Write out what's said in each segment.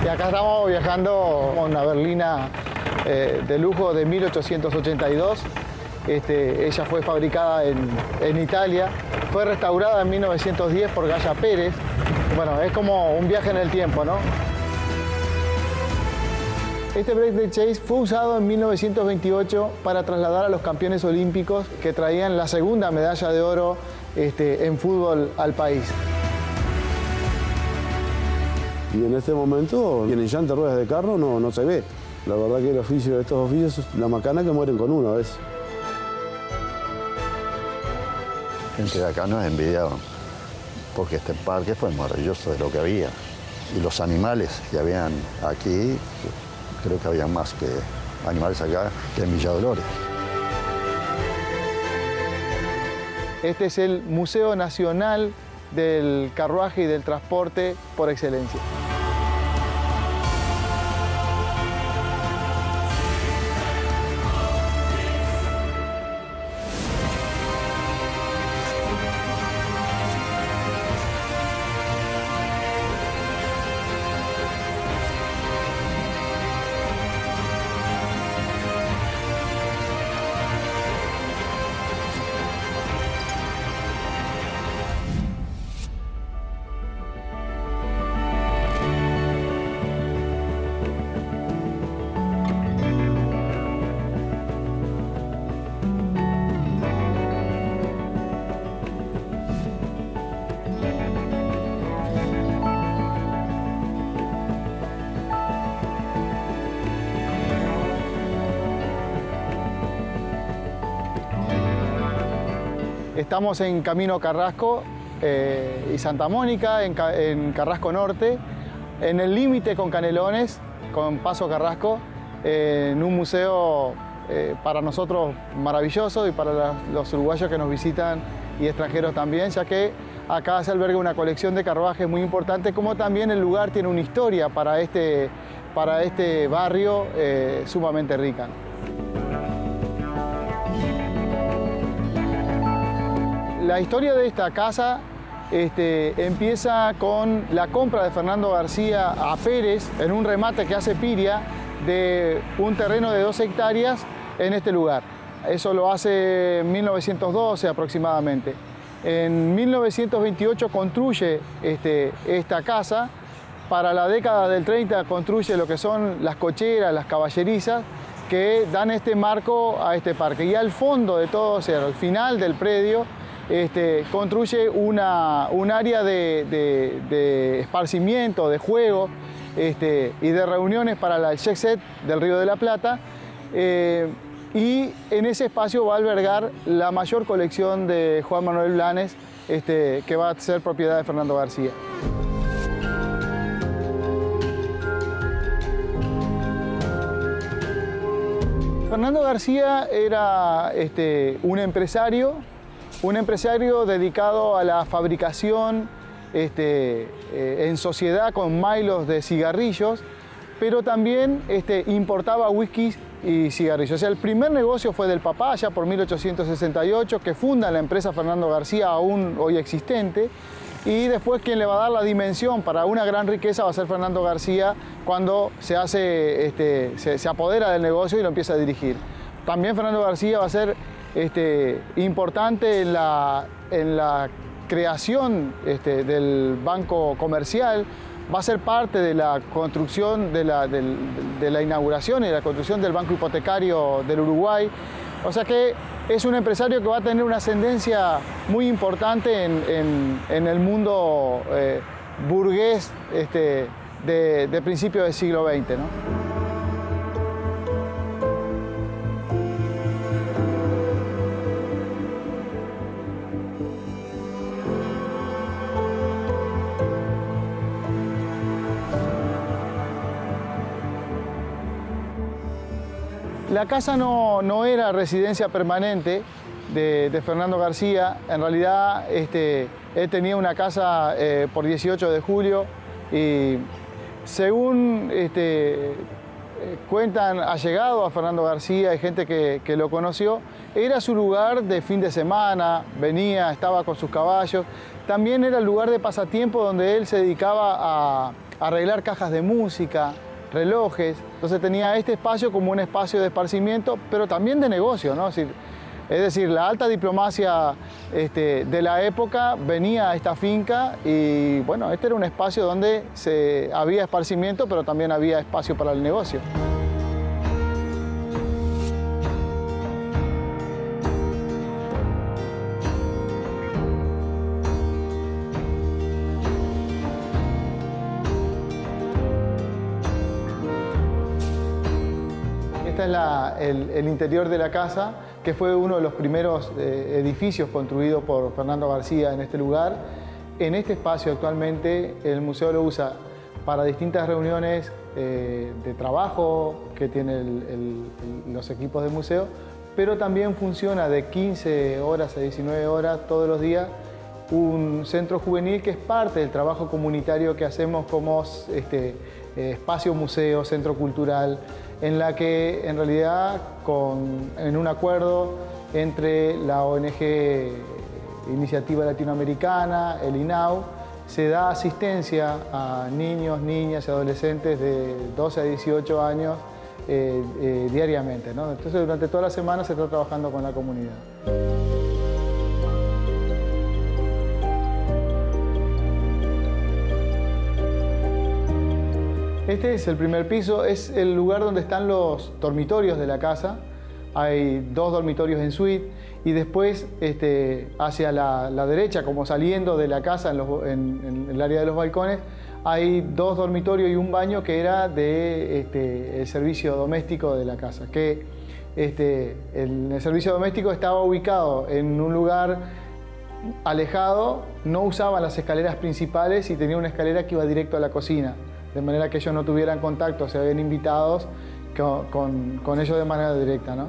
Y acá estamos viajando con una berlina de lujo de 1882. Ella fue fabricada en Italia, fue restaurada en 1910 por Gaya Pérez. Bueno, es como un viaje en el tiempo, ¿no? Este Break Chase fue usado en 1928 para trasladar a los campeones olímpicos que traían la segunda medalla de oro en fútbol al país. Y en este momento, en el llanta ruedas de carro no se ve. La verdad que el oficio de estos oficios es la macana que mueren con uno a veces. Gente de acá nos envidiaban, porque este parque fue maravilloso de lo que había. Y los animales que habían aquí, creo que había más que animales acá que en Villa Dolores. Este es el Museo Nacional del Carruaje y del Transporte por excelencia. Estamos en Camino Carrasco y Santa Mónica, en Carrasco Norte, en el límite con Canelones, con Paso Carrasco, en un museo para nosotros maravilloso y para los uruguayos que nos visitan y extranjeros también, ya que acá se alberga una colección de carruajes muy importante, como también el lugar tiene una historia para este barrio sumamente rica. La historia de esta casa empieza con la compra de Fernando García a Pérez en un remate que hace Piria de un terreno de 2 hectáreas en este lugar. Eso lo hace en 1912 aproximadamente. En 1928 construye esta casa. Para la década del 30 construye lo que son las cocheras, las caballerizas, que dan este marco a este parque. Y al fondo de todo, o sea, al final del predio, construye un área de esparcimiento, de juego y de reuniones para el jet set del Río de la Plata. Y en ese espacio va a albergar la mayor colección de Juan Manuel Blanes, que va a ser propiedad de Fernando García. Fernando García era un empresario dedicado a la fabricación en sociedad con mailos de cigarrillos, pero también importaba whiskies y cigarrillos. O sea, el primer negocio fue del papá, ya por 1868, que funda la empresa Fernando García, aún hoy existente, y después quien le va a dar la dimensión para una gran riqueza va a ser Fernando García cuando se apodera del negocio y lo empieza a dirigir. También Fernando García va a ser importante en la creación del Banco Comercial, va a ser parte de la construcción, de la inauguración y de la construcción del Banco Hipotecario del Uruguay. O sea que es un empresario que va a tener una ascendencia muy importante en el mundo burgués de principios del siglo XX, ¿no? La casa no era residencia permanente de Fernando García. En realidad, él tenía una casa por 18 de julio y según cuentan allegado a Fernando García, hay gente que lo conoció, era su lugar de fin de semana, venía, estaba con sus caballos. También era el lugar de pasatiempo donde él se dedicaba a arreglar cajas de música, relojes. Entonces tenía este espacio como un espacio de esparcimiento, pero también de negocio, ¿no? Es decir, la alta diplomacia de la época venía a esta finca y bueno, este era un espacio donde había esparcimiento, pero también había espacio para el negocio. Este es el interior de la casa, que fue uno de los primeros edificios construidos por Fernando García en este lugar. En este espacio actualmente el museo lo usa para distintas reuniones de trabajo que tienen los equipos del museo, pero también funciona de 15 horas a 19 horas todos los días un centro juvenil que es parte del trabajo comunitario que hacemos como espacio museo, centro cultural, en la que en realidad en un acuerdo entre la ONG Iniciativa Latinoamericana, el INAU, se da asistencia a niños, niñas y adolescentes de 12 a 18 años diariamente, ¿no? Entonces durante toda la semana se está trabajando con la comunidad. Este es el primer piso, es el lugar donde están los dormitorios de la casa. Hay 2 dormitorios en suite y después hacia la derecha, como saliendo de la casa en el área de los balcones, hay 2 dormitorios y un baño que era el servicio doméstico de la casa. El servicio doméstico estaba ubicado en un lugar alejado, no usaban las escaleras principales y tenía una escalera que iba directo a la cocina, de manera que ellos no tuvieran contacto, se habían invitados con ellos de manera directa, ¿no?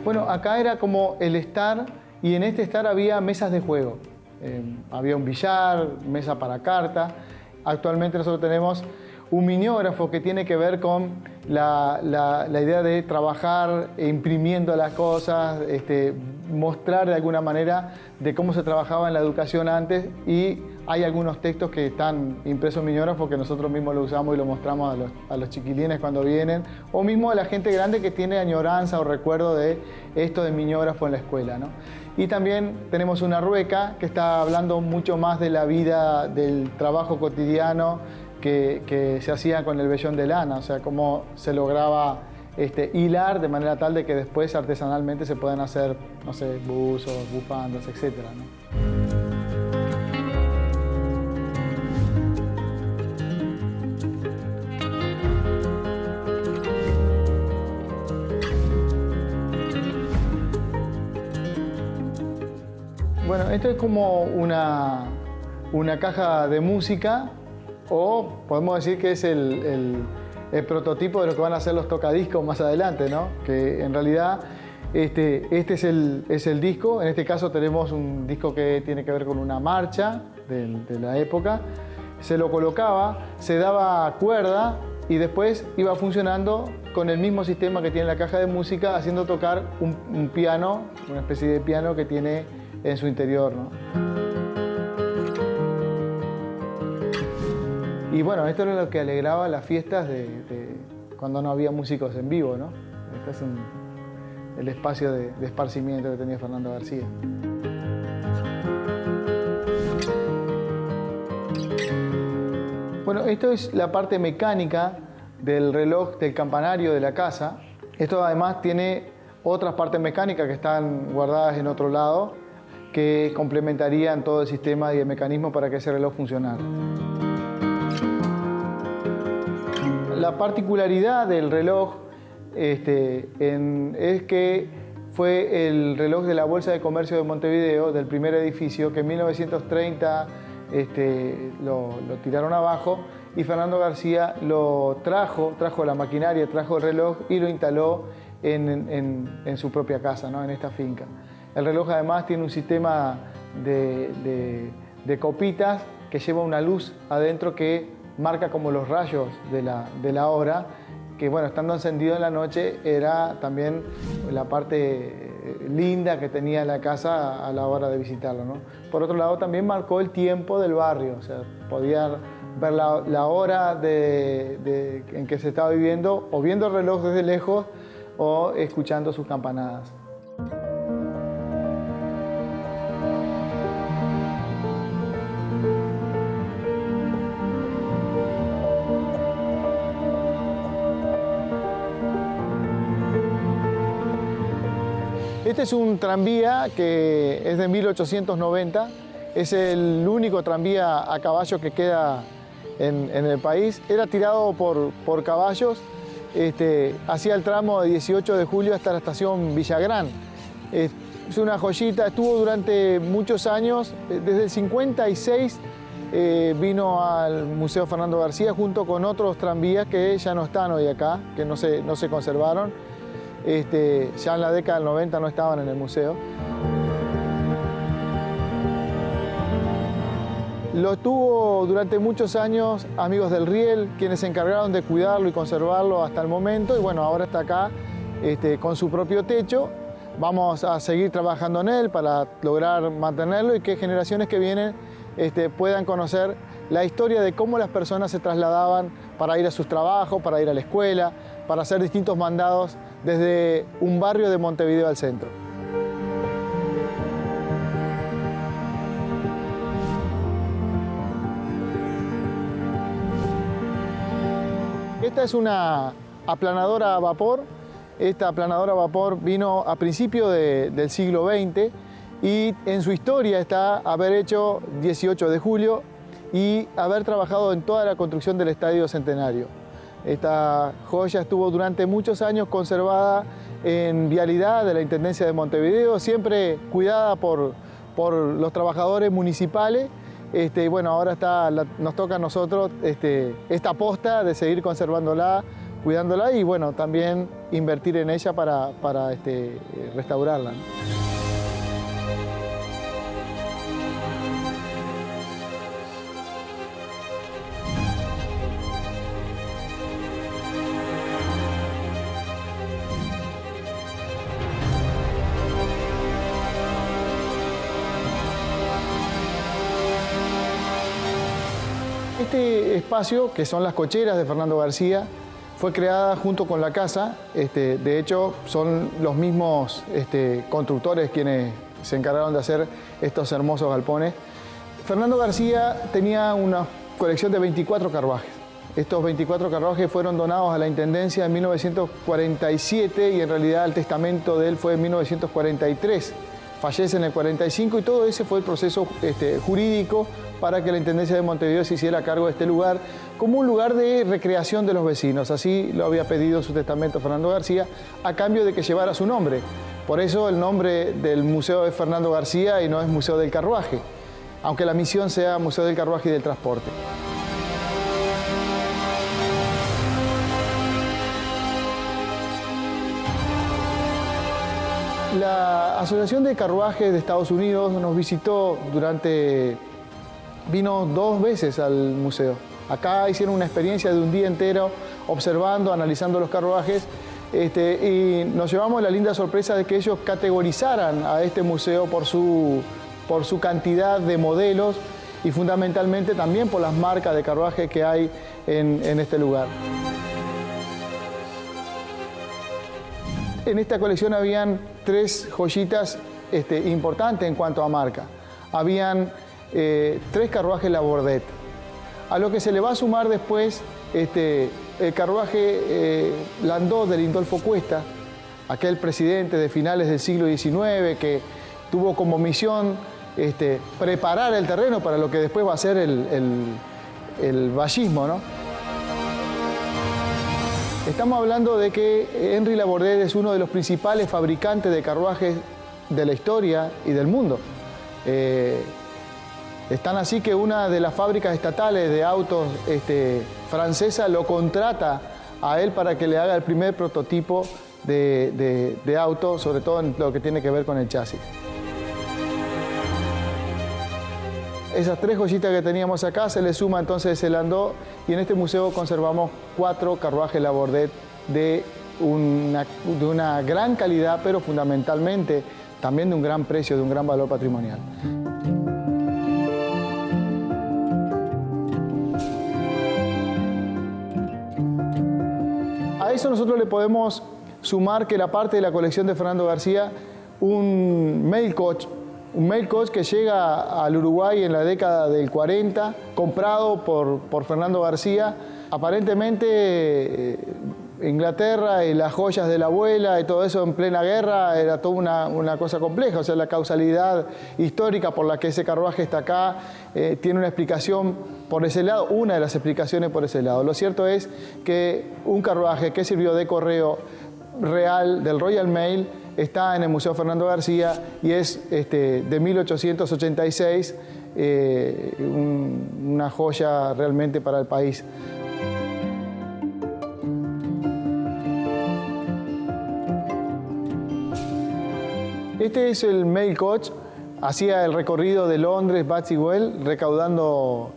Bueno, acá era como el estar, y en este estar había mesas de juego. Había un billar, mesa para carta. Actualmente nosotros tenemos un miniógrafo que tiene que ver con la idea de trabajar imprimiendo las cosas, mostrar de alguna manera de cómo se trabajaba en la educación antes, y hay algunos textos que están impresos en miniógrafo que nosotros mismos lo usamos y lo mostramos a los chiquilines cuando vienen, o mismo a la gente grande que tiene añoranza o recuerdo de esto de miniógrafo en la escuela, ¿no? Y también tenemos una rueca que está hablando mucho más de la vida, del trabajo cotidiano que se hacía con el vellón de lana, o sea, cómo se lograba hilar de manera tal de que después artesanalmente se puedan hacer, no sé, buzos, bufandas, etc., ¿no? Bueno, esto es como una caja de música, o podemos decir que es el prototipo de lo que van a ser los tocadiscos más adelante, ¿no? Que en realidad este es el disco. En este caso tenemos un disco que tiene que ver con una marcha de la época. Se lo colocaba, se daba cuerda y después iba funcionando con el mismo sistema que tiene la caja de música, haciendo tocar un piano, una especie de piano que tiene en su interior, ¿no? Y bueno, esto era lo que alegraba las fiestas de cuando no había músicos en vivo, ¿no? Este es el espacio de esparcimiento que tenía Fernando García. Bueno, esto es la parte mecánica del reloj del campanario de la casa. Esto además tiene otras partes mecánicas que están guardadas en otro lado, que complementarían todo el sistema y el mecanismo para que ese reloj funcionara. La particularidad del reloj es que fue el reloj de la Bolsa de Comercio de Montevideo, del primer edificio, que en 1930 lo tiraron abajo, y Fernando García lo trajo la maquinaria, trajo el reloj y lo instaló en su propia casa, ¿no? En esta finca. El reloj además tiene un sistema de copitas que lleva una luz adentro que marca como los rayos de la hora, que bueno, estando encendido en la noche era también la parte linda que tenía la casa a la hora de visitarlo, ¿no? Por otro lado, también marcó el tiempo del barrio, o sea, podía ver la hora en que se estaba viviendo, o viendo el reloj desde lejos, o escuchando sus campanadas. Este es un tranvía que es de 1890, es el único tranvía a caballo que queda en el país. Era tirado por caballos, hacía el tramo de 18 de julio hasta la estación Villagrán. Es una joyita, estuvo durante muchos años, desde el 56 vino al Museo Fernando García junto con otros tranvías que ya no están hoy acá, que no se conservaron. Ya en la década del 90 no estaban en el museo. Lo tuvo durante muchos años Amigos del Riel, quienes se encargaron de cuidarlo y conservarlo hasta el momento, y bueno, ahora está acá con su propio techo. Vamos a seguir trabajando en él para lograr mantenerlo y que generaciones que vienen puedan conocer la historia de cómo las personas se trasladaban para ir a sus trabajos, para ir a la escuela, para hacer distintos mandados desde un barrio de Montevideo al centro. Esta es una aplanadora a vapor. Esta aplanadora a vapor vino a principios del siglo XX y en su historia está haber hecho 18 de julio y haber trabajado en toda la construcción del Estadio Centenario. Esta joya estuvo durante muchos años conservada en vialidad de la Intendencia de Montevideo, siempre cuidada por los trabajadores municipales. Y bueno, ahora nos toca a nosotros esta aposta de seguir conservándola, cuidándola y bueno, también invertir en ella para restaurarla. Este espacio, que son las cocheras de Fernando García, fue creada junto con la casa. De hecho, son los mismos constructores quienes se encargaron de hacer estos hermosos galpones. Fernando García tenía una colección de 24 carruajes. Estos 24 carruajes fueron donados a la Intendencia en 1947 y en realidad el testamento de él fue en 1943. Fallece en el 45 y todo ese fue el proceso jurídico para que la Intendencia de Montevideo se hiciera cargo de este lugar como un lugar de recreación de los vecinos. Así lo había pedido en su testamento Fernando García, a cambio de que llevara su nombre. Por eso el nombre del museo es Fernando García y no es Museo del Carruaje, aunque la misión sea Museo del Carruaje y del Transporte. La Asociación de Carruajes de Estados Unidos nos visitó vino 2 veces al museo. Acá hicieron una experiencia de un día entero observando, analizando los carruajes y nos llevamos la linda sorpresa de que ellos categorizaran a este museo por su cantidad de modelos y fundamentalmente también por las marcas de carruaje que hay en este lugar. En esta colección habían 3 joyitas importantes en cuanto a marca. Habían 3 carruajes Labordette, a lo que se le va a sumar después el carruaje Landó de Lindolfo Cuesta, aquel presidente de finales del siglo XIX que tuvo como misión preparar el terreno para lo que después va a ser el vallismo, ¿no? Estamos hablando de que Henry Labordette es uno de los principales fabricantes de carruajes de la historia y del mundo. Están así que una de las fábricas estatales de autos francesa lo contrata a él para que le haga el primer prototipo de auto, sobre todo en lo que tiene que ver con el chasis. Esas 3 joyitas que teníamos acá se le suma entonces el Landau, y en este museo conservamos 4 carruajes Labordet de una gran calidad, pero fundamentalmente también de un gran precio, de un gran valor patrimonial. A eso nosotros le podemos sumar que la parte de la colección de Fernando García, un mail coach que llega al Uruguay en la década del 40, comprado por Fernando García. Aparentemente Inglaterra y las joyas de la abuela y todo eso en plena guerra era toda una cosa compleja. O sea, la causalidad histórica por la que ese carruaje está acá tiene una explicación por ese lado, una de las explicaciones por ese lado. Lo cierto es que un carruaje que sirvió de correo real del Royal Mail está en el Museo Fernando García y es de 1886, una joya realmente para el país. Este es el Mail Coach. Hacía el recorrido de Londres, Bath y Well, recaudando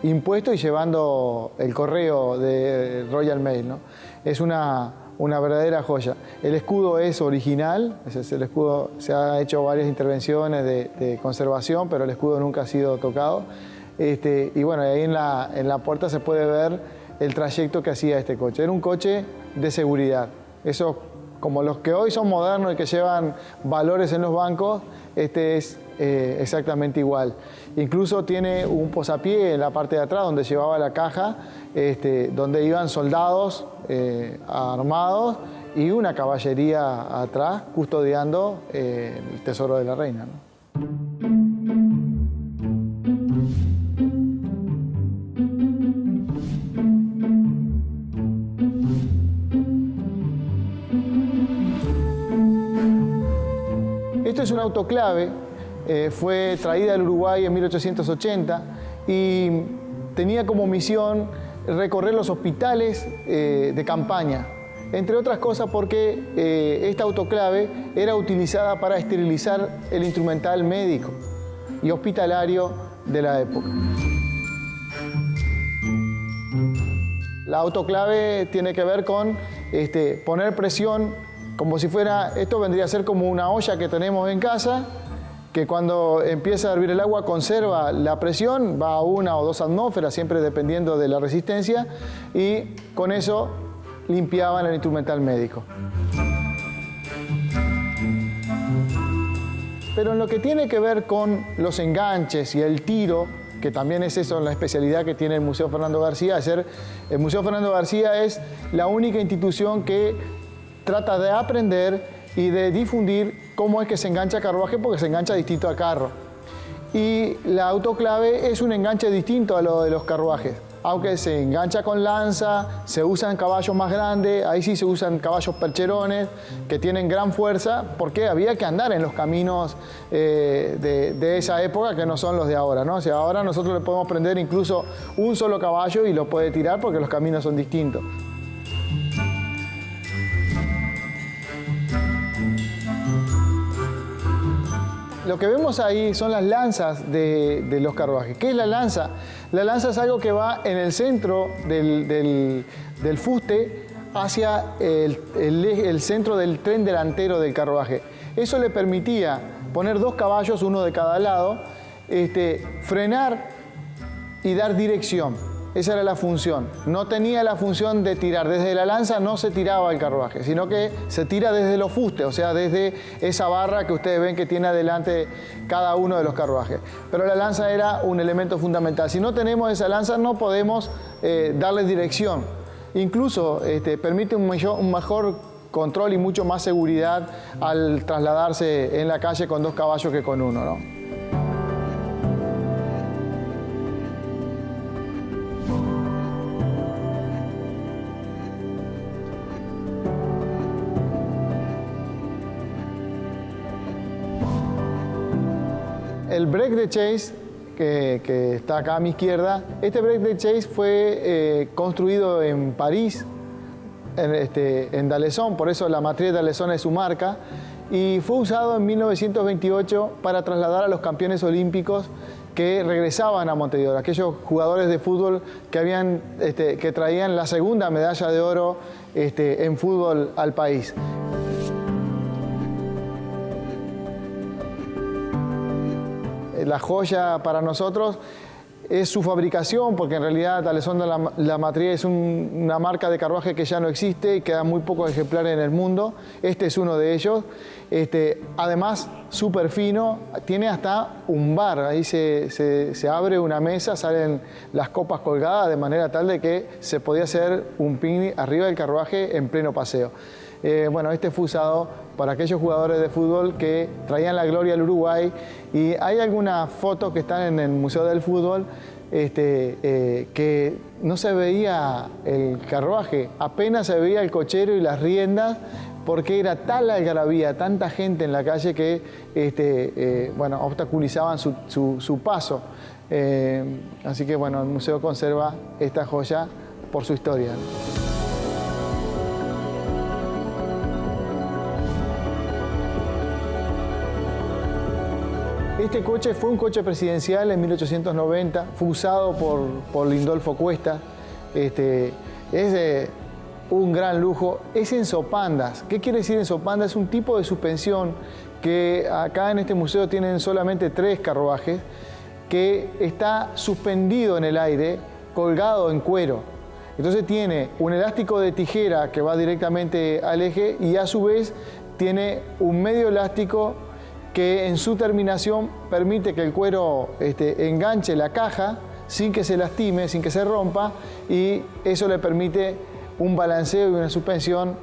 impuestos y llevando el correo de Royal Mail, ¿no? Es una verdadera joya. El escudo es original, el escudo, se han hecho varias intervenciones de conservación, pero el escudo nunca ha sido tocado. Y bueno, ahí en la puerta se puede ver el trayecto que hacía este coche. Era un coche de seguridad. Eso, como los que hoy son modernos y que llevan valores en los bancos, este es exactamente igual. Incluso tiene un posapié en la parte de atrás donde llevaba la caja, donde iban soldados armados y una caballería atrás custodiando el tesoro de la reina, ¿no? Esto es un autoclave, fue traída al Uruguay en 1880 y tenía como misión recorrer los hospitales de campaña, entre otras cosas porque esta autoclave era utilizada para esterilizar el instrumental médico y hospitalario de la época. La autoclave tiene que ver con poner presión, como si fuera, esto vendría a ser como una olla que tenemos en casa, que cuando empieza a hervir el agua conserva la presión, va a 1 o 2 atmósferas, siempre dependiendo de la resistencia, y con eso limpiaban el instrumental médico. Pero en lo que tiene que ver con los enganches y el tiro, que también es eso la especialidad que tiene el Museo Fernando García, el Museo Fernando García es la única institución que trata de aprender y de difundir cómo es que se engancha carruaje, porque se engancha distinto a carro. Y la autoclave es un enganche distinto a lo de los carruajes. Aunque se engancha con lanza, se usan caballos más grandes, ahí sí se usan caballos percherones que tienen gran fuerza, porque había que andar en los caminos de esa época que no son los de ahora, ¿no? O sea, ahora nosotros le podemos prender incluso un solo caballo y lo puede tirar porque los caminos son distintos. Lo que vemos ahí son las lanzas de los carruajes. ¿Qué es la lanza? La lanza es algo que va en el centro del fuste hacia el centro del tren delantero del carruaje. Eso le permitía poner 2 caballos, uno de cada lado, frenar y dar dirección. Esa era la función. No tenía la función de tirar. Desde la lanza no se tiraba el carruaje, sino que se tira desde los fustes, o sea, desde esa barra que ustedes ven que tiene adelante cada uno de los carruajes. Pero la lanza era un elemento fundamental. Si no tenemos esa lanza, no podemos darle dirección. Incluso permite un mejor control y mucho más seguridad al trasladarse en la calle con 2 caballos que con uno, ¿no? El break de chase, que está acá a mi izquierda, este break de chase fue construido en París en D'Alessone, por eso la matriz de D'Alessone es su marca, y fue usado en 1928 para trasladar a los campeones olímpicos que regresaban a Montevideo, aquellos jugadores de fútbol que traían la segunda medalla de oro en fútbol al país. La joya para nosotros es su fabricación, porque en realidad D'Alessone la Matriz es una marca de carruaje que ya no existe y quedan muy pocos ejemplares en el mundo. Este es uno de ellos. Además, súper fino, tiene hasta un bar. Ahí se abre una mesa, salen las copas colgadas de manera tal de que se podía hacer un picnic arriba del carruaje en pleno paseo. Bueno, este fue usado para aquellos jugadores de fútbol que traían la gloria al Uruguay, y hay algunas fotos que están en el Museo del Fútbol que no se veía el carruaje, apenas se veía el cochero y las riendas, porque era tal la algarabía, tanta gente en la calle que bueno, obstaculizaban su paso. Así que bueno, el museo conserva esta joya por su historia. Este coche fue un coche presidencial en 1890, fue usado por Lindolfo Cuesta. Es un gran lujo, es en sopandas. ¿Qué quiere decir en sopanda? Es un tipo de suspensión que acá en este museo tienen solamente 3 carruajes, que está suspendido en el aire, colgado en cuero. Entonces tiene un elástico de tijera que va directamente al eje, y a su vez tiene un medio elástico que en su terminación permite que el cuero enganche la caja sin que se lastime, sin que se rompa, y eso le permite un balanceo y una suspensión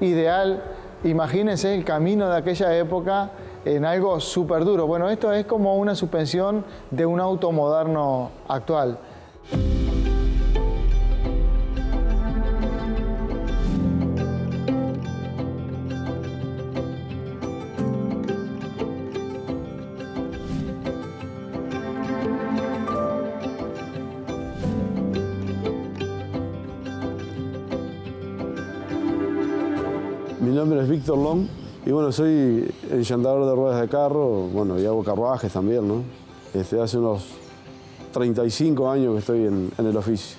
ideal. Imagínense el camino de aquella época en algo súper duro. Bueno, esto es como una suspensión de un auto moderno actual. Mi nombre es Víctor Long y bueno, soy enchantador de ruedas de carro, bueno, y hago carruajes también, ¿no? Hace unos 35 años que estoy en el oficio.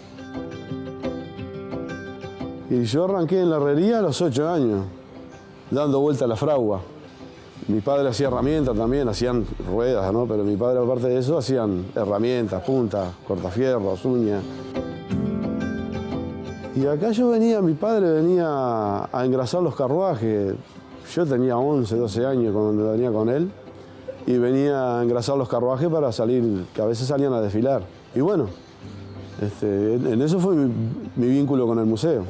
Y yo arranqué en la herrería a los 8 años, dando vuelta a la fragua. Mi padre hacía herramientas también, hacían ruedas, ¿no? Pero mi padre, aparte de eso, hacían herramientas, puntas, cortafierros, uñas. Y acá mi padre venía a engrasar los carruajes. Yo tenía 11, 12 años cuando venía con él, y venía a engrasar los carruajes para salir, que a veces salían a desfilar. Y bueno, en eso fue mi vínculo con el museo.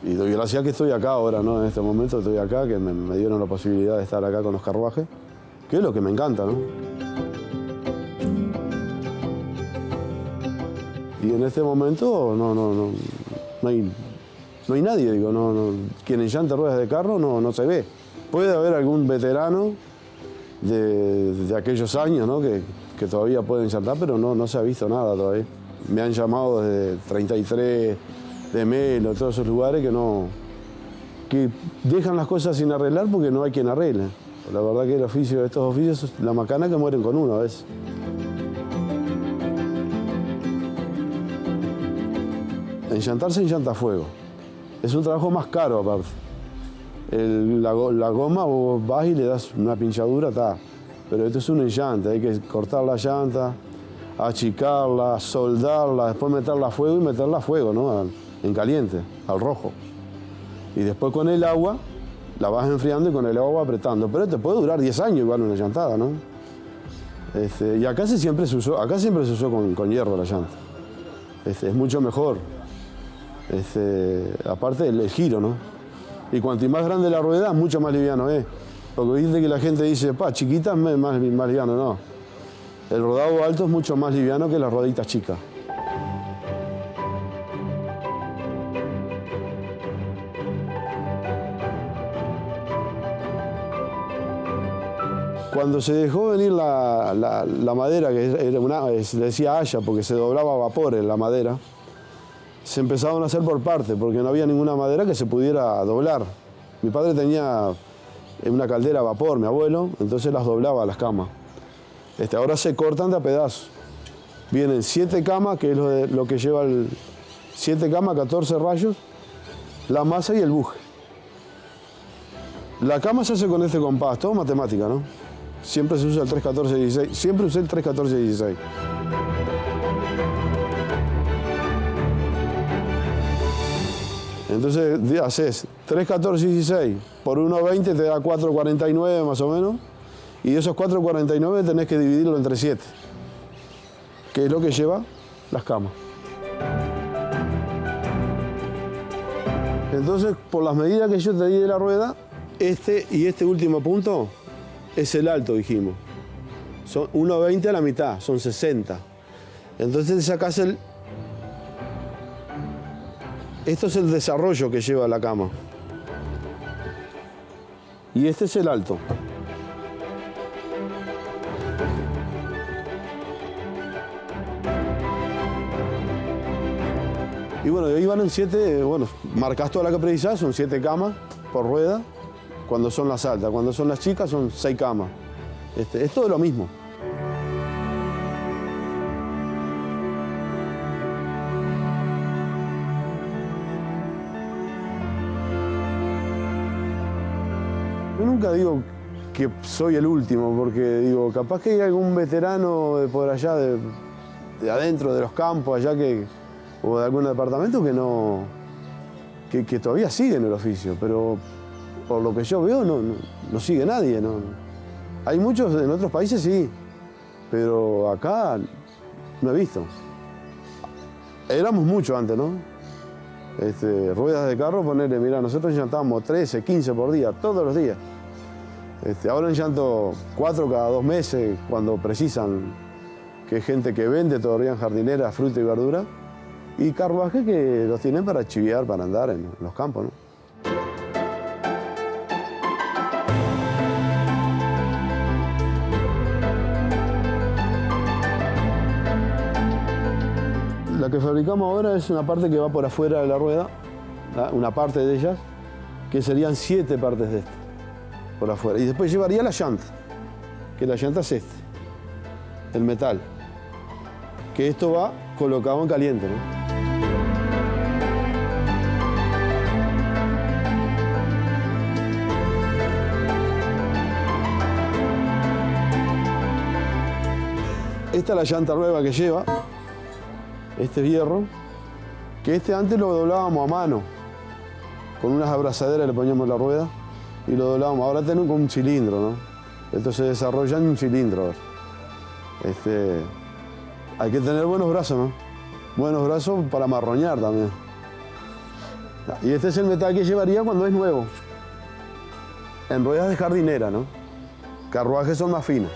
Y doy gracias que estoy acá ahora, ¿no? En este momento estoy acá, que me dieron la posibilidad de estar acá con los carruajes, que es lo que me encanta, ¿no? Y en este momento no hay nadie, digo, quien enllante ruedas de carro no se ve. Puede haber algún veterano de aquellos años, ¿no? que todavía puede enchantar, pero no se ha visto nada todavía. Me han llamado desde 33, de Melo, todos esos lugares que dejan las cosas sin arreglar porque no hay quien arregle. La verdad que estos oficios es la macana que mueren con uno a veces. Enchantar se enchanta a fuego. Es un trabajo más caro aparte. La goma vos vas y le das una pinchadura, está. Pero esto es un enchante, hay que cortar la llanta, achicarla, soldarla, después meterla a fuego y meterla a fuego, ¿no? En caliente, al rojo. Y después con el agua la vas enfriando y con el agua apretando. Pero te puede durar 10 años igual una llantada, ¿no? Y acá siempre se usó con hierro la llanta. Es mucho mejor. Aparte el giro, ¿no? Y cuanto más grande la rueda, mucho más liviano es. Porque viste que la gente dice, chiquita es más liviano, no. El rodado alto es mucho más liviano que las rueditas chicas. Cuando se dejó venir la madera, que le decía haya porque se doblaba a vapor en la madera, se empezaron a hacer por parte, porque no había ninguna madera que se pudiera doblar. Mi padre tenía una caldera a vapor, mi abuelo, entonces las doblaba las camas. Ahora se cortan de a pedazos. Vienen 7 camas, que es lo que lleva 7 camas, 14 rayos, la masa y el buje. La cama se hace con este compás, todo matemática, ¿no? Siempre se usa el 3, 14, 16. Siempre usé el 3, 14, 16. Entonces haces 3, 14, 16 por 1,20 te da 4,49 más o menos. Y de esos 4,49 tenés que dividirlo entre 7, que es lo que lleva las camas. Entonces, por las medidas que yo te di de la rueda, este último punto es el alto, dijimos. Son 1,20 a la mitad, son 60. Entonces sacás esto es el desarrollo que lleva la cama. Y este es el alto. Y bueno, ahí van en 7, bueno, marcás toda la que precisás, son 7 camas por rueda, cuando son las altas. Cuando son las chicas son 6 camas. Es todo lo mismo. Yo nunca digo que soy el último, porque digo, capaz que hay algún veterano de por allá, de adentro de los campos, allá o de algún departamento que todavía sigue en el oficio, pero por lo que yo veo no sigue nadie. No. Hay muchos en otros países, sí, pero acá no he visto. Éramos muchos antes, ¿no? Ruedas de carro, ponerle, mira, nosotros llantábamos 13, 15 por día, todos los días. Ahora llanto 4 cada 2 meses, cuando precisan, que hay gente que vende todavía en jardinera fruta y verdura, y carruajes que los tienen para chiviar, para andar en los campos, ¿no? La que fabricamos ahora es una parte que va por afuera de la rueda, ¿verdad? Una parte de ellas, que serían 7 partes de esta, por afuera. Y después llevaría la llanta, que la llanta es el metal, que esto va colocado en caliente, ¿no? Esta es la llanta nueva que lleva. Este hierro, que antes lo doblábamos a mano, con unas abrazaderas le poníamos la rueda y lo doblábamos. Ahora tenemos un cilindro, ¿no? Esto se desarrolla en un cilindro. Hay que tener buenos brazos, ¿no? Buenos brazos para marroñar también. Y este es el metal que llevaría cuando es nuevo, en ruedas de jardinera, ¿no? Carruajes son más finas.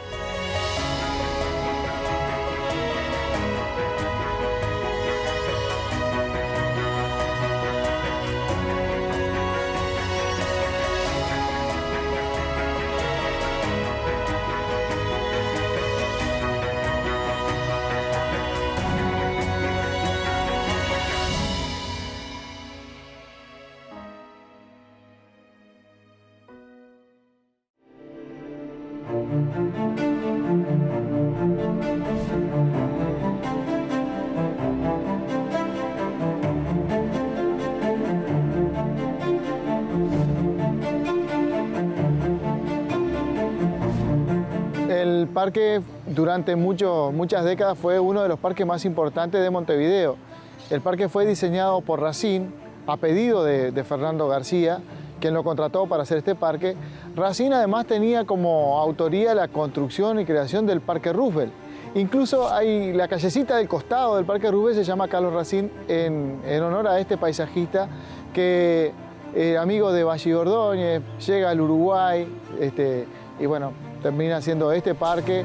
El parque durante muchas décadas fue uno de los parques más importantes de Montevideo. El parque fue diseñado por Racine a pedido de Fernando García, quien lo contrató para hacer este parque. Racine además tenía como autoría la construcción y creación del Parque Roosevelt. Incluso hay la callecita del costado del Parque Roosevelt se llama Carlos Racine en honor a este paisajista que, amigo de Valle Ordóñez, llega al Uruguay y bueno, termina haciendo este parque.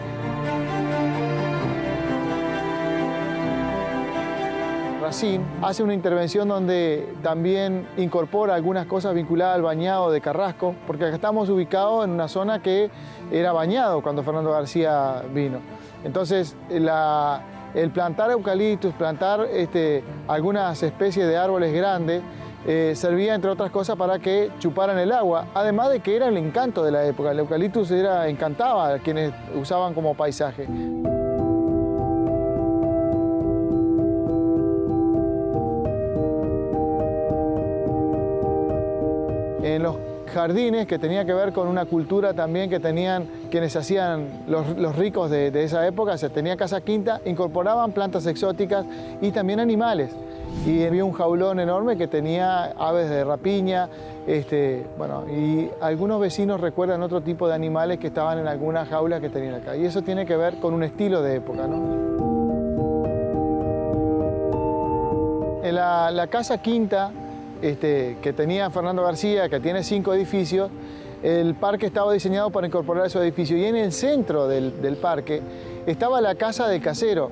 Racine hace una intervención donde también incorpora algunas cosas vinculadas al bañado de Carrasco, porque acá estamos ubicados en una zona que era bañado cuando Fernando García vino. Entonces, el plantar eucaliptus, plantar algunas especies de árboles grandes, servía entre otras cosas para que chuparan el agua, además de que era el encanto de la época. El eucaliptus encantaba a quienes usaban como paisaje. En los jardines, que tenía que ver con una cultura también que tenían quienes hacían los ricos de esa época, se tenía casa quinta, incorporaban plantas exóticas y también animales. Y había un jaulón enorme que tenía aves de rapiña, bueno, y algunos vecinos recuerdan otro tipo de animales que estaban en algunas jaulas que tenían acá. Y eso tiene que ver con un estilo de época, ¿no? En la casa quinta, que tenía Fernando García, que tiene 5 edificios, el parque estaba diseñado para incorporar esos edificios. Y en el centro del parque estaba la casa del casero,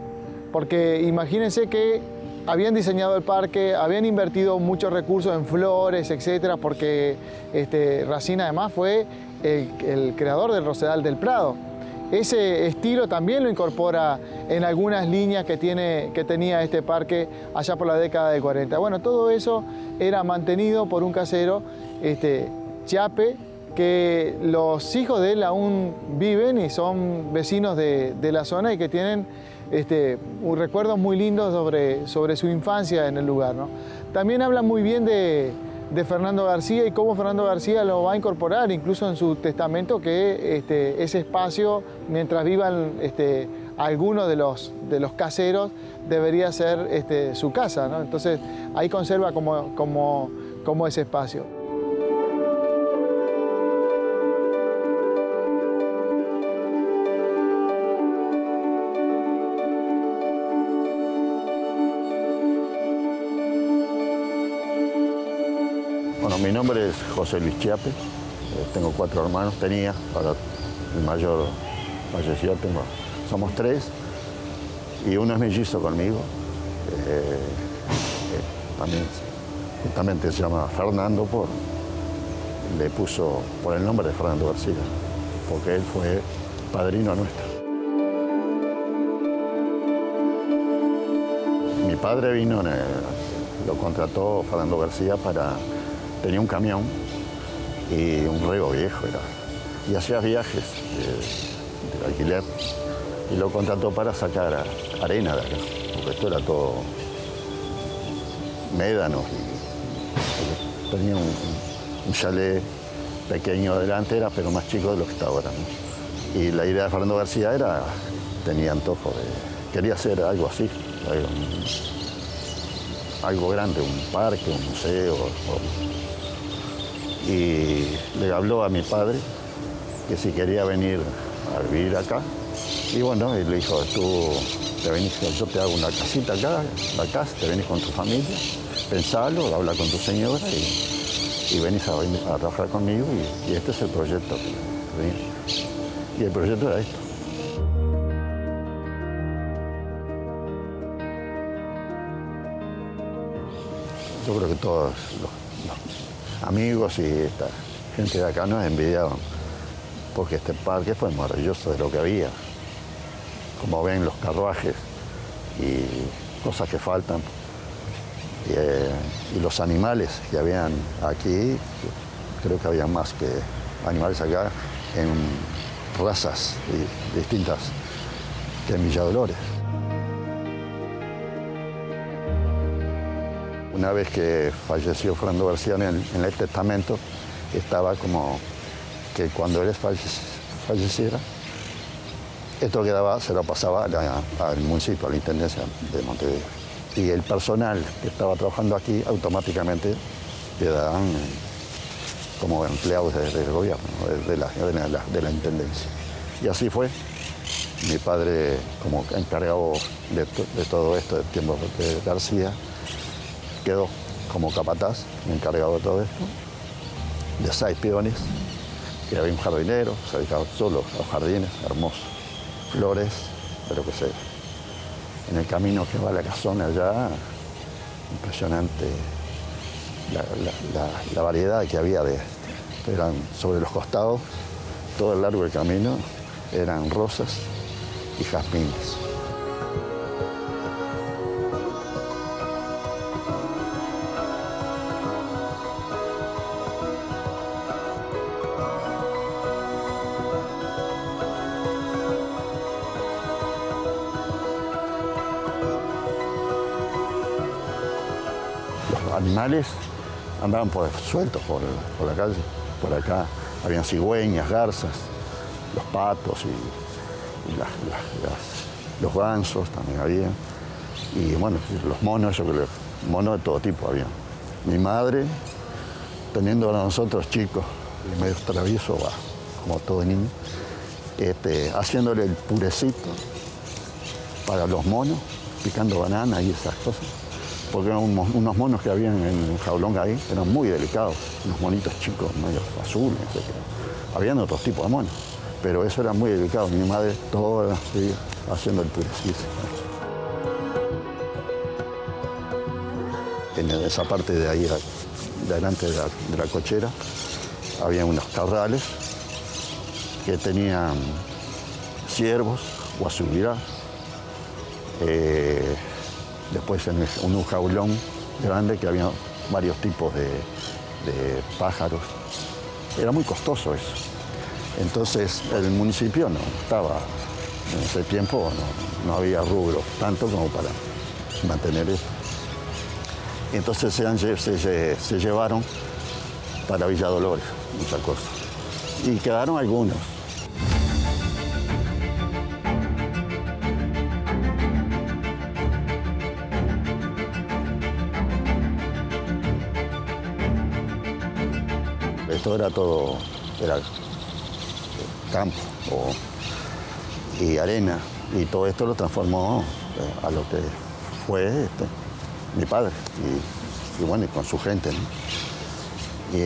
porque imagínense que habían diseñado el parque, habían invertido muchos recursos en flores, etcétera, porque Racine además fue el creador del Rosedal del Prado. Ese estilo también lo incorpora en algunas líneas que tenía este parque allá por la década del 40. Bueno, todo eso era mantenido por un casero, Chiape, que los hijos de él aún viven y son vecinos de la zona y que tienen recuerdos muy lindos sobre su infancia en el lugar, ¿no? También hablan muy bien de Fernando García y cómo Fernando García lo va a incorporar, incluso en su testamento, que ese espacio, mientras vivan algunos de los caseros, debería ser su casa, ¿no? Entonces ahí conserva como ese espacio. Bueno, mi nombre es José Luis Chiape, tengo 4 hermanos, ahora el mayor falleció, somos 3 y uno es mellizo conmigo, también justamente se llama Fernando, le puso por el nombre de Fernando García, porque él fue padrino nuestro. Mi padre vino, lo contrató Fernando García tenía un camión y un rego viejo y hacía viajes de alquiler y lo contrató para sacar arena de acá, porque esto era todo médanos y tenía un chalet pequeño adelante, pero más chico de lo que está ahora, ¿no? Y la idea de Fernando García tenía antojo quería hacer algo así, algo grande, un parque, un museo. Y le habló a mi padre que si quería venir a vivir acá. Y bueno, y le dijo, yo te hago una casita acá, la casa, te venís con tu familia, pensalo, habla con tu señora y venís a trabajar conmigo y este es el proyecto. Y el proyecto era esto. Yo creo que todos los amigos y esta gente de acá nos envidiaban, porque este parque fue maravilloso de lo que había. Como ven, los carruajes y cosas que faltan. Y los animales que habían aquí, creo que había más que animales acá, en razas distintas que en Villa Dolores. Una vez que falleció Fernando García en el testamento, estaba como que cuando él falleciera, esto se lo pasaba al municipio, a la Intendencia de Montevideo. Y el personal que estaba trabajando aquí automáticamente quedaban como empleados del gobierno, de la Intendencia. Y así fue. Mi padre, como encargado de todo esto, del tiempo de García, quedó como capataz, encargado de todo esto, de 6 peones, que había un jardinero, se dedicaba solo a los jardines, hermosos, flores, pero que en el camino que va a la casona allá, impresionante la variedad que había eran sobre los costados, todo el largo del camino, eran rosas y jazmines. animales andaban sueltos por la calle. Por acá habían cigüeñas, garzas, los patos y los gansos también había. Y bueno, los monos, yo creo, monos de todo tipo había. Mi madre, teniendo a nosotros chicos, medio traviesos, como todo niño, haciéndole el purecito para los monos, picando bananas y esas cosas. Porque eran unos monos que habían en un jaulón ahí, eran muy delicados, unos monitos chicos, medio azules, no sé qué. Habían otros tipos de monos, pero eso era muy delicado. Mi madre todo haciendo el purecito. En esa parte de ahí, delante de la cochera, había unos corrales que tenían ciervos, guasubirá. Después en un jaulón grande que había varios tipos de pájaros. Era muy costoso eso. Entonces el municipio no estaba, en ese tiempo no había rubro tanto como para mantener eso. Entonces se llevaron para Villa Dolores muchas cosas. Y quedaron algunos. Esto era todo, era campo y arena, y todo esto lo transformó a lo que fue mi padre, y bueno, y con su gente, ¿no? Y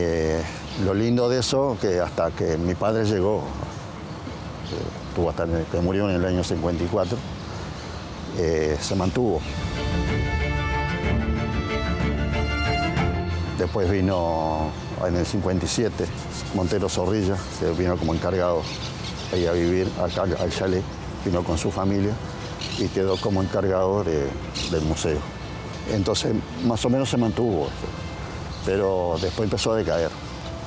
lo lindo de eso, que hasta que mi padre llegó, tuvo hasta que murió en el año 54, se mantuvo. Después vino en el 57 Montero Zorrilla, que vino como encargado ahí a vivir acá al chalet, vino con su familia y quedó como encargado del museo. Entonces más o menos se mantuvo, pero después empezó a decaer.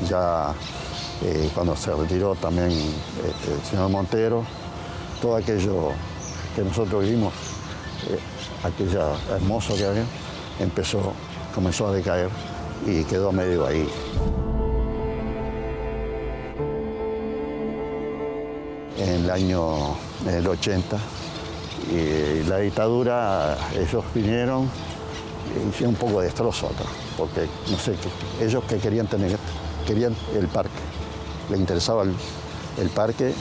Ya cuando se retiró también el señor Montero, todo aquello que nosotros vimos, aquello hermoso que había, comenzó a decaer y quedó medio ahí. En el 80, y la dictadura, ellos vinieron e hicieron un poco de destrozo acá, porque no sé, ellos que querían el parque, les interesaba el parque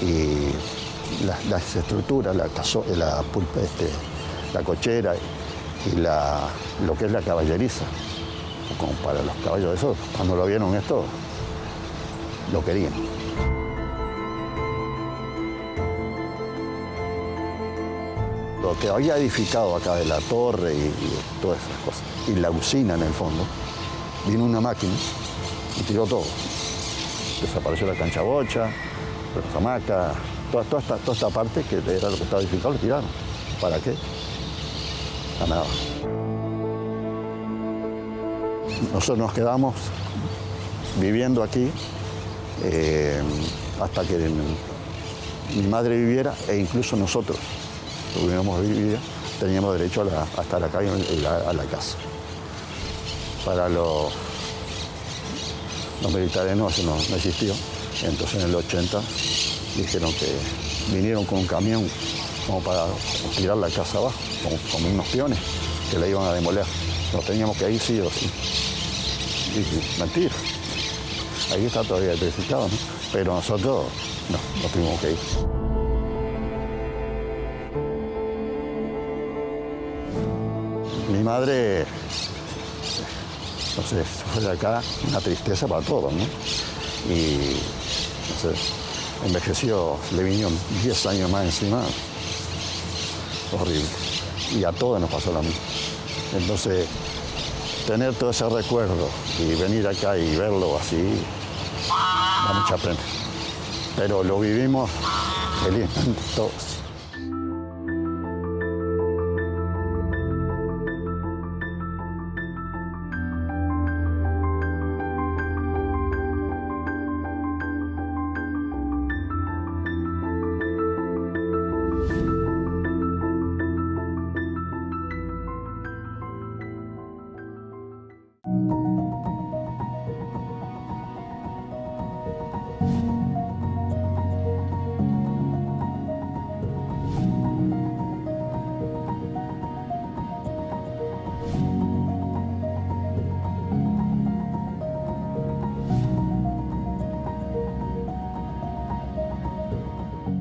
y las estructuras, la cochera y lo que es la caballeriza, como para los caballos de esos. Cuando lo vieron esto, lo querían. Lo que había edificado acá de la torre y todas esas cosas, y la usina en el fondo, vino una máquina y tiró todo. Desapareció la cancha bocha, las hamacas, toda esta parte que era lo que estaba edificado, lo tiraron. ¿Para qué? A nada. Nosotros nos quedamos viviendo aquí hasta que mi madre viviera, e incluso nosotros, que hubiéramos vivido, teníamos derecho a estar acá y a la casa. Para los militares no existió. Entonces en el 80 dijeron que vinieron con un camión como para tirar la casa abajo, como unos peones que la iban a demoler. Nos teníamos que ir sí o sí. Y mentira. Ahí está todavía edificado, ¿no? Pero nosotros no tuvimos que ir. Mi madre, no sé, fue de acá una tristeza para todos, ¿no? Y, no sé, envejeció, le vinieron 10 años más encima, horrible. Y a todos nos pasó lo mismo. Entonces, tener todo ese recuerdo y venir acá y verlo así, da mucha pena. Pero lo vivimos felizmente todos.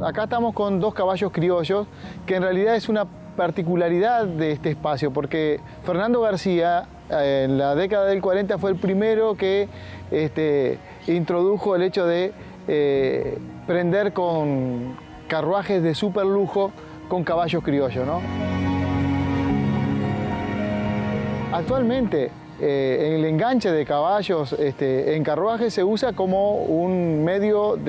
Acá estamos con dos caballos criollos, que en realidad es una particularidad de este espacio, porque Fernando García en la década del 40 fue el primero que introdujo el hecho de prender con carruajes de super lujo con caballos criollos, ¿no? Actualmente el enganche de caballos en carruajes se usa como un medio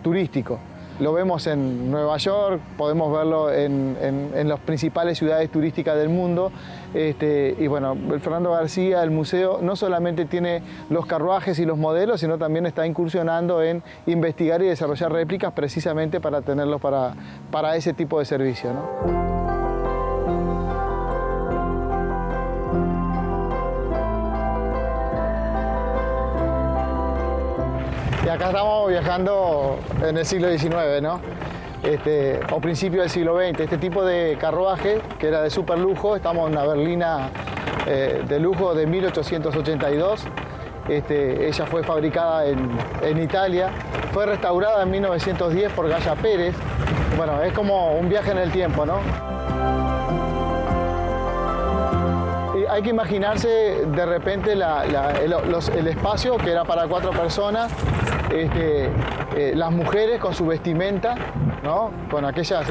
turístico. Lo vemos en Nueva York, podemos verlo en las principales ciudades turísticas del mundo. Y bueno, el Fernando García, el museo, no solamente tiene los carruajes y los modelos, sino también está incursionando en investigar y desarrollar réplicas precisamente para tenerlos para ese tipo de servicio, ¿no? Y acá estamos viajando en el siglo XIX, ¿no? O principio del siglo XX. Este tipo de carruaje, que era de super lujo, estamos en una berlina de lujo de 1882. Ella fue fabricada en Italia, fue restaurada en 1910 por Gaya Pérez. Bueno, es como un viaje en el tiempo, ¿no? Hay que imaginarse de repente el espacio que era para 4 personas, las mujeres con su vestimenta, ¿no? Con aquellas,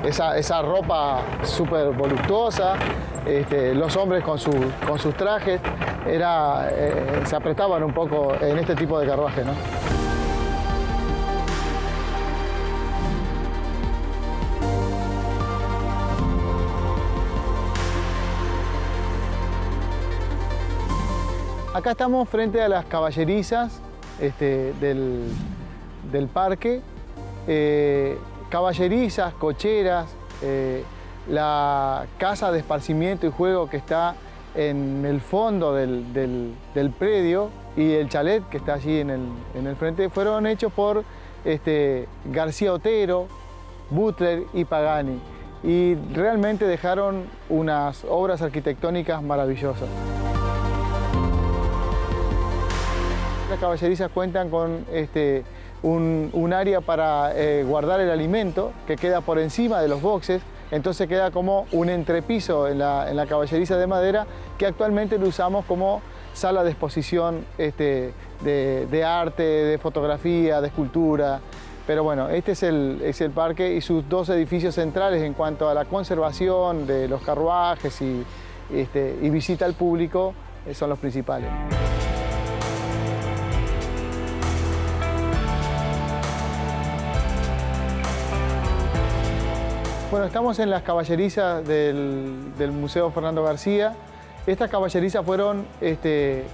esa ropa súper voluptuosa, los hombres con sus trajes, se apretaban un poco en este tipo de carruaje, ¿no? Acá estamos frente a las caballerizas del parque. Caballerizas, cocheras, la casa de esparcimiento y juego que está en el fondo del predio y el chalet que está allí en el frente fueron hechos por García Otero, Butler y Pagani, y realmente dejaron unas obras arquitectónicas maravillosas. Las caballerizas cuentan con un área para guardar el alimento que queda por encima de los boxes, entonces queda como un entrepiso en la caballeriza de madera que actualmente lo usamos como sala de exposición de arte, de fotografía, de escultura. Pero bueno, este es el parque y sus dos edificios centrales en cuanto a la conservación de los carruajes y visita al público son los principales. Bueno, estamos en las caballerizas del Museo Fernando García. Estas caballerizas fueron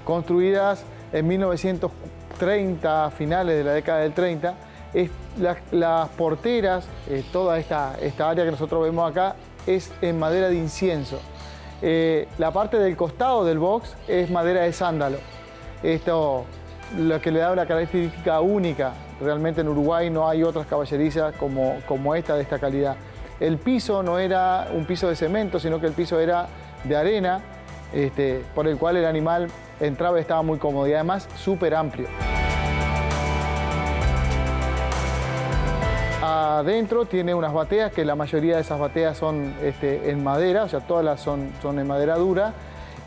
construidas en 1930, finales de la década del 30. Las porteras, toda esta área que nosotros vemos acá, es en madera de incienso. La parte del costado del box es madera de sándalo. Esto lo que le da una característica única. Realmente en Uruguay no hay otras caballerizas como esta de esta calidad. El piso no era un piso de cemento, sino que el piso era de arena, por el cual el animal entraba y estaba muy cómodo y además súper amplio. Adentro tiene unas bateas, que la mayoría de esas bateas son en madera, o sea, todas son en madera dura,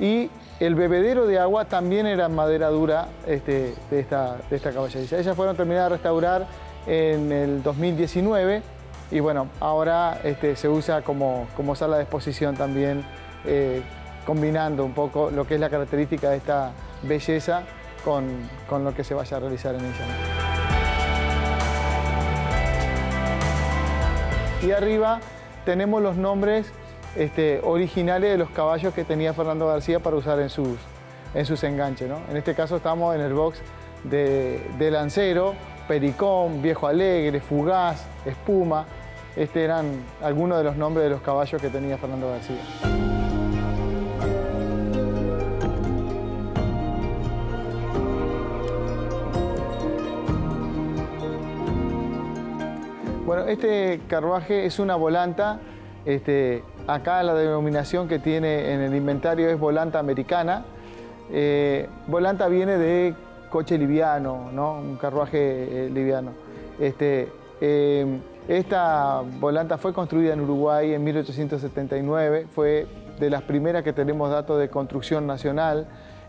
y el bebedero de agua también era en madera dura de esta caballeriza. Ellas fueron terminadas de restaurar en el 2019. Y bueno, ahora se usa como sala de exposición también, combinando un poco lo que es la característica de esta belleza con lo que se vaya a realizar en ella. Y arriba tenemos los nombres originales de los caballos que tenía Fernando García para usar en sus enganches, ¿no? En este caso estamos en el box de Lancero, Pericón, Viejo Alegre, Fugaz, Espuma. Eran algunos de los nombres de los caballos que tenía Fernando García. Bueno, este carruaje es una volanta. Acá la denominación que tiene en el inventario es volanta americana. Volanta viene de coche liviano, ¿no? Un carruaje liviano. Esta volanta fue construida en Uruguay en 1879, fue de las primeras que tenemos datos de construcción nacional,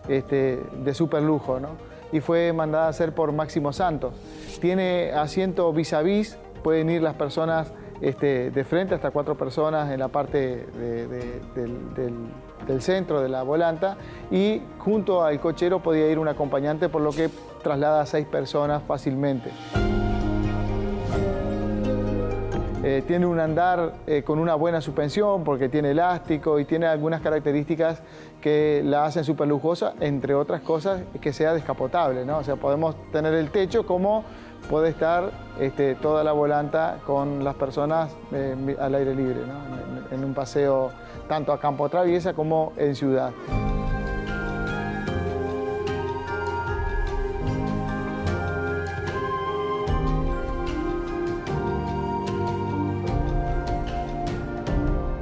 de super lujo, ¿no? Y fue mandada a hacer por Máximo Santos. Tiene asiento vis a vis, pueden ir las personas de frente, hasta 4 personas en la parte del centro de la volanta, y junto al cochero podía ir un acompañante, por lo que traslada a 6 personas fácilmente. Tiene un andar con una buena suspensión porque tiene elástico y tiene algunas características que la hacen súper lujosa, entre otras cosas que sea descapotable, ¿no? O sea, podemos tener el techo como puede estar toda la volanta con las personas al aire libre, ¿no? En un paseo tanto a campo traviesa como en ciudad.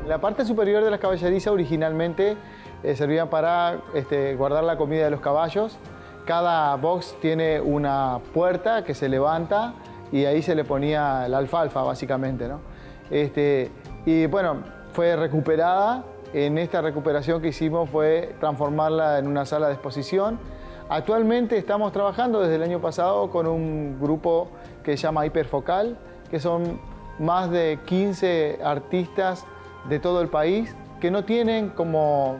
La parte superior de las caballerizas originalmente servían para guardar la comida de los caballos. Cada box tiene una puerta que se levanta y ahí se le ponía la alfalfa, básicamente, ¿no? Y bueno, fue recuperada. En esta recuperación que hicimos fue transformarla en una sala de exposición. Actualmente estamos trabajando desde el año pasado con un grupo que se llama Hiperfocal, que son más de 15 artistas de todo el país que no tienen como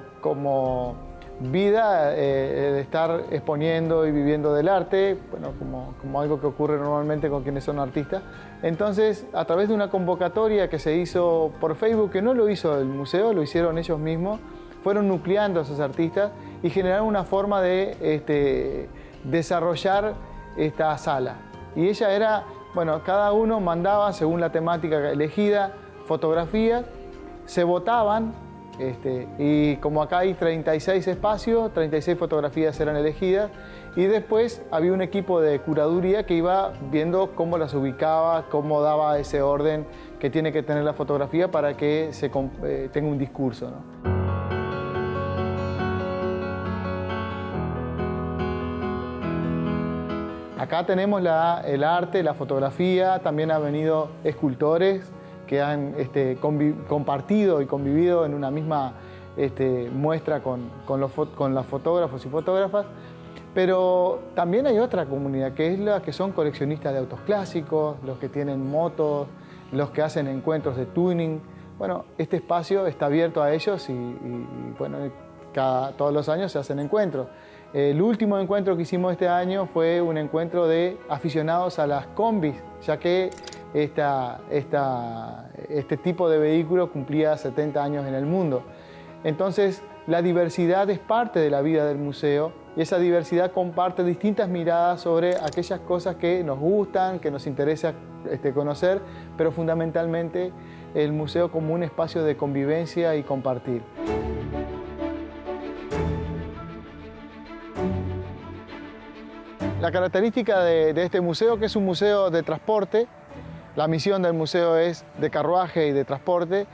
vida el estar exponiendo y viviendo del arte, bueno, como algo que ocurre normalmente con quienes son artistas. Entonces, a través de una convocatoria que se hizo por Facebook, que no lo hizo el museo, lo hicieron ellos mismos, fueron nucleando a esos artistas y generaron una forma de desarrollar esta sala. Y ella era, bueno, cada uno mandaba, según la temática elegida, fotografías, se votaban, y como acá hay 36 espacios, 36 fotografías eran elegidas, y después había un equipo de curaduría que iba viendo cómo las ubicaba, cómo daba ese orden que tiene que tener la fotografía para que tenga un discurso, ¿no? Acá tenemos el arte, la fotografía, también han venido escultores que han compartido y convivido en una misma muestra con los fotógrafos y fotógrafas. Pero también hay otra comunidad, que es la que son coleccionistas de autos clásicos, los que tienen motos, los que hacen encuentros de tuning. Bueno, este espacio está abierto a ellos y bueno, todos los años se hacen encuentros. El último encuentro que hicimos este año fue un encuentro de aficionados a las combis, ya que este tipo de vehículo cumplía 70 años en el mundo. Entonces, la diversidad es parte de la vida del museo y esa diversidad comparte distintas miradas sobre aquellas cosas que nos gustan, que nos interesa conocer, pero fundamentalmente el museo como un espacio de convivencia y compartir. La característica de este museo, que es un museo de transporte, la misión del museo es de carruaje y de transporte,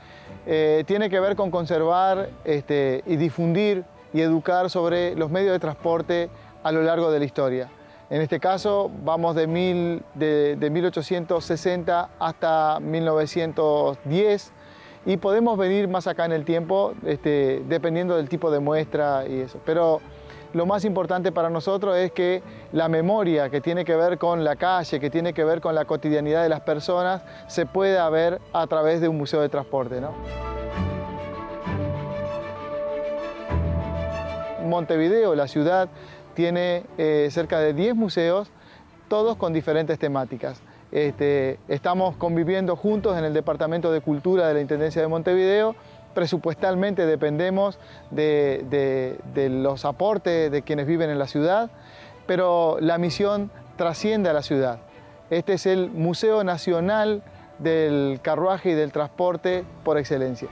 tiene que ver con conservar y difundir y educar sobre los medios de transporte a lo largo de la historia. En este caso vamos de 1860 hasta 1910 y podemos venir más acá en el tiempo dependiendo del tipo de muestra y eso. Pero lo más importante para nosotros es que la memoria que tiene que ver con la calle, que tiene que ver con la cotidianidad de las personas, se pueda ver a través de un museo de transporte, ¿no? Montevideo, la ciudad, tiene cerca de 10 museos, todos con diferentes temáticas. Estamos conviviendo juntos en el Departamento de Cultura de la Intendencia de Montevideo. Presupuestalmente dependemos de los aportes de quienes viven en la ciudad, pero la misión trasciende a la ciudad. Este es el Museo Nacional del Carruaje y del Transporte por excelencia.